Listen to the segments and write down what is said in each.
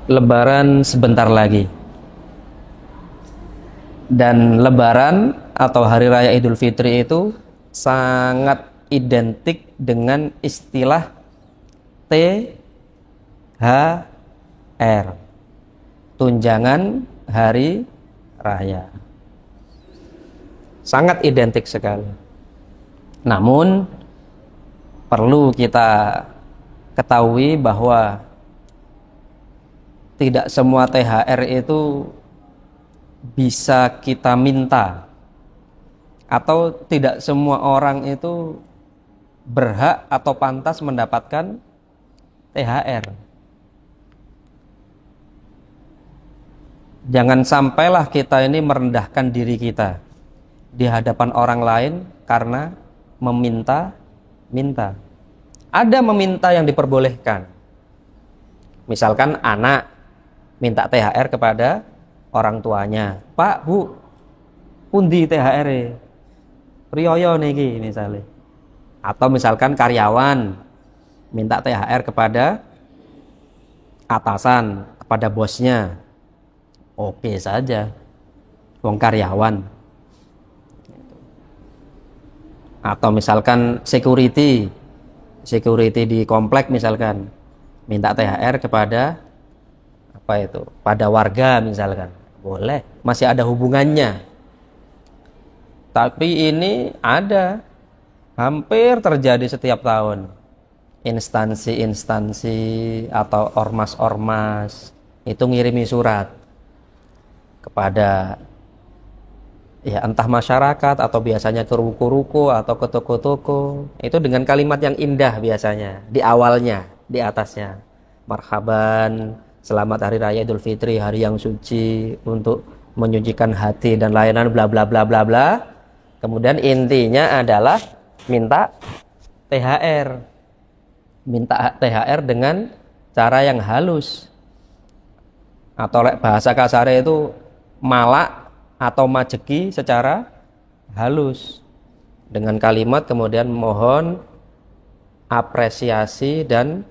Lebaran sebentar lagi. Dan Lebaran atau Hari Raya Idul Fitri itu sangat identik dengan istilah THR, tunjangan hari raya. Sangat identik sekali. Namun perlu kita ketahui bahwa tidak semua THR itu bisa kita minta, atau tidak semua orang itu berhak atau pantas mendapatkan THR. Jangan sampailah kita ini merendahkan diri kita di hadapan orang lain karena meminta. Ada meminta yang diperbolehkan. Misalkan anak minta THR kepada orang tuanya. Pak, Bu, pundi THR-e? Priyoyo niki misalnya. Atau misalkan karyawan minta THR kepada atasan, kepada bosnya. Oke saja. Wong karyawan. Atau misalkan security di komplek misalkan minta THR kepada pada warga misalkan, boleh, masih ada hubungannya. Tapi ini ada, hampir terjadi setiap tahun. Instansi atau ormas itu ngirimi surat kepada ya entah masyarakat atau biasanya ke ruko-ruko atau ke toko-toko, itu dengan kalimat yang indah biasanya di awalnya, di atasnya, marhaban, selamat Hari Raya Idul Fitri, hari yang suci untuk menyucikan hati dan layanan bla bla bla bla bla. Kemudian intinya adalah minta THR. Minta THR dengan cara yang halus. Atau bahasa kasarnya itu malak atau majeki secara halus. Dengan kalimat kemudian mohon apresiasi dan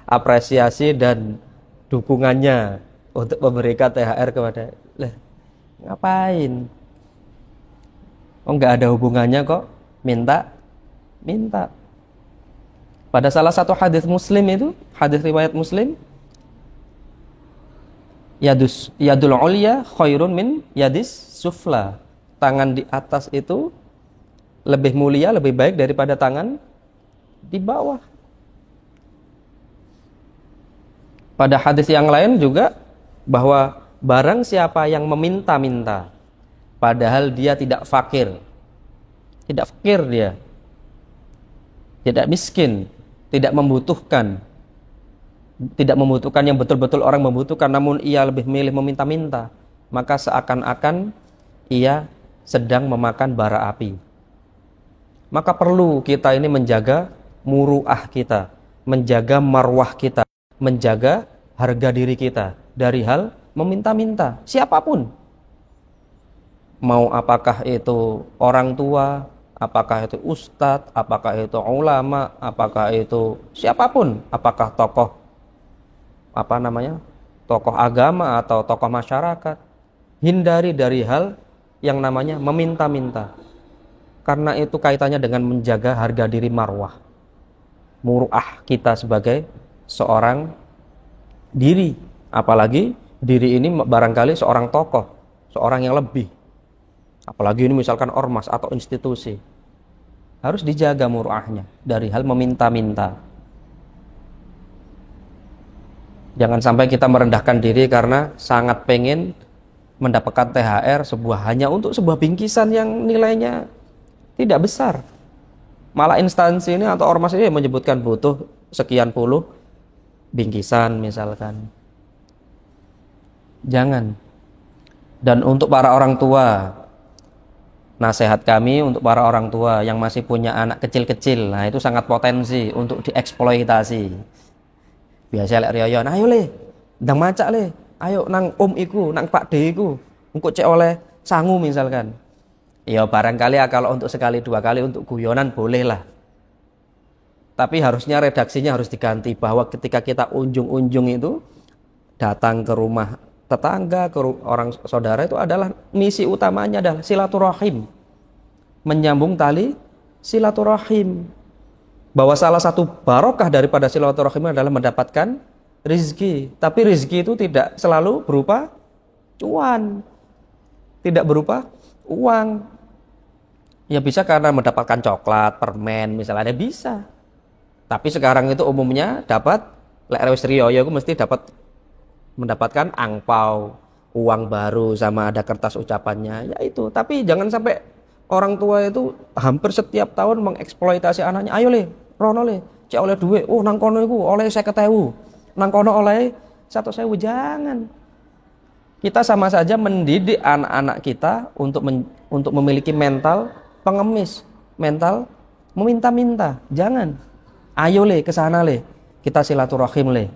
apresiasi dan dukungannya untuk memberikan THR kepada. Ngapain? Oh, nggak ada hubungannya kok minta. Pada salah satu hadis Muslim itu, hadis riwayat Muslim, yadul ulya khairun min yadis sufla. Tangan di atas itu lebih mulia, lebih baik daripada tangan di bawah. Pada hadis yang lain juga bahwa barang siapa yang meminta-minta padahal dia tidak fakir dia, tidak miskin, tidak membutuhkan yang betul-betul orang membutuhkan, namun ia lebih milih meminta-minta, maka seakan-akan ia sedang memakan bara api. Maka perlu kita ini menjaga muruah kita, menjaga marwah kita, menjaga harga diri kita dari hal meminta-minta siapapun. Mau apakah itu orang tua, apakah itu ustadz, apakah itu ulama, apakah itu siapapun, apakah tokoh tokoh agama atau tokoh masyarakat. Hindari dari hal yang namanya meminta-minta, karena itu kaitannya dengan menjaga harga diri marwah, muruah kita sebagai seorang diri. Apalagi diri ini barangkali seorang tokoh, seorang yang lebih, apalagi ini misalkan ormas atau institusi, harus dijaga muruahnya dari hal meminta-minta. Jangan sampai kita merendahkan diri karena sangat pengen mendapatkan THR hanya untuk sebuah bingkisan yang nilainya tidak besar. Malah instansi ini atau ormas ini menyebutkan butuh sekian puluh bingkisan misalkan. Jangan. Dan untuk para orang tua, nasihat kami untuk para orang tua yang masih punya anak kecil-kecil, nah itu sangat potensi untuk dieksploitasi. Biasa lek riyo, ayo le, ndang macak le, ayo nang om iku, nang pak de iku, engko cek oleh sangu misalkan. Ya barangkali kalau untuk sekali dua kali untuk guyonan boleh lah. Tapi harusnya redaksinya harus diganti bahwa ketika kita unjung-unjung itu datang ke rumah tetangga, ke orang saudara, itu adalah misi utamanya adalah silaturahim, menyambung tali silaturahim. Bahwa salah satu barokah daripada silaturahim adalah mendapatkan rizki. Tapi rizki itu tidak selalu berupa cuan, tidak berupa uang. Ya bisa karena mendapatkan coklat, permen misalnya, bisa. Tapi sekarang itu umumnya dapat lek wis riyo ya mesti dapat mendapatkan angpau, uang baru, sama ada kertas ucapannya, ya itu. Tapi jangan sampai orang tua itu hampir setiap tahun mengeksploitasi anaknya. Ayo le, rono le, cek oleh duit. Oh nang kono iku oleh 50.000, nang kono oleh 100.000. Jangan. Kita sama saja mendidik anak-anak kita untuk memiliki mental pengemis, mental meminta-minta. Jangan. Ayo le ke sana le, kita silaturahim le.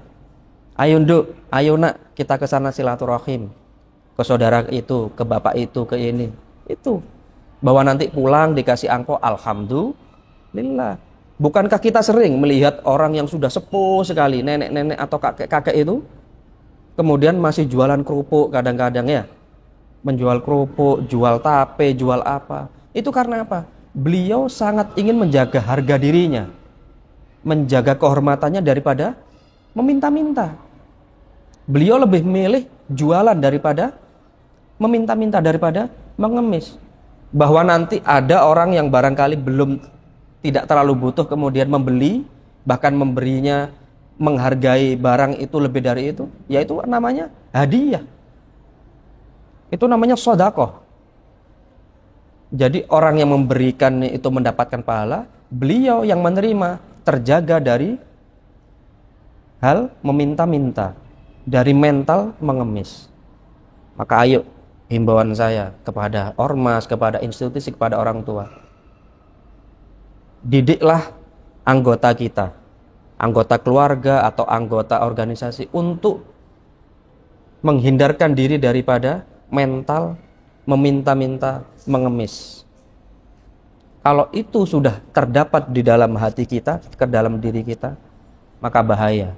Ayo nduk, ayo nak, kita ke sana silaturahim. Ke saudara itu, ke bapak itu, ke ini. Itu. Bahwa nanti pulang dikasih angpau, alhamdulillah. Bukankah kita sering melihat orang yang sudah sepuh sekali, nenek-nenek atau kakek-kakek itu, kemudian masih jualan kerupuk kadang-kadang ya. Menjual kerupuk, jual tape, jual apa. Itu karena apa? Beliau sangat ingin menjaga harga dirinya, menjaga kehormatannya daripada meminta-minta. Beliau lebih milih jualan daripada meminta-minta, daripada mengemis. Bahwa nanti ada orang yang barangkali belum, tidak terlalu butuh, kemudian membeli, bahkan memberinya, menghargai barang itu lebih dari itu, yaitu namanya hadiah. Itu namanya sedekah. Jadi orang yang memberikan itu mendapatkan pahala, beliau yang menerima terjaga dari hal meminta-minta, dari mental mengemis. Maka ayo, himbauan saya kepada ormas, kepada institusi, kepada orang tua, didiklah anggota kita, anggota keluarga atau anggota organisasi, untuk menghindarkan diri daripada mental meminta-minta, mengemis. Kalau itu sudah terdapat di dalam hati kita, ke dalam diri kita, maka bahaya.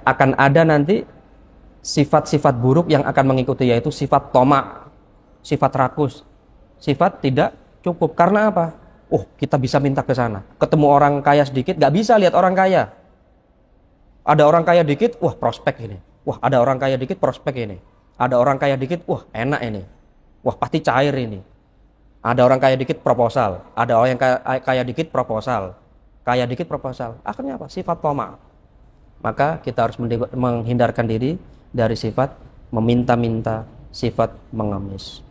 Akan ada nanti sifat-sifat buruk yang akan mengikuti, yaitu sifat tomak, sifat rakus, sifat tidak cukup. Karena apa? Kita bisa minta ke sana. Ketemu orang kaya sedikit, gak bisa lihat orang kaya. Ada orang kaya dikit, prospek ini. Ada orang kaya dikit, prospek ini. Ada orang kaya dikit, enak ini. Pasti cair ini. Ada orang kaya dikit, proposal. Ada orang yang kaya dikit, proposal. Kaya dikit, proposal. Akhirnya apa? Sifat tomak. Maka kita harus menghindarkan diri dari sifat meminta-minta, sifat mengemis.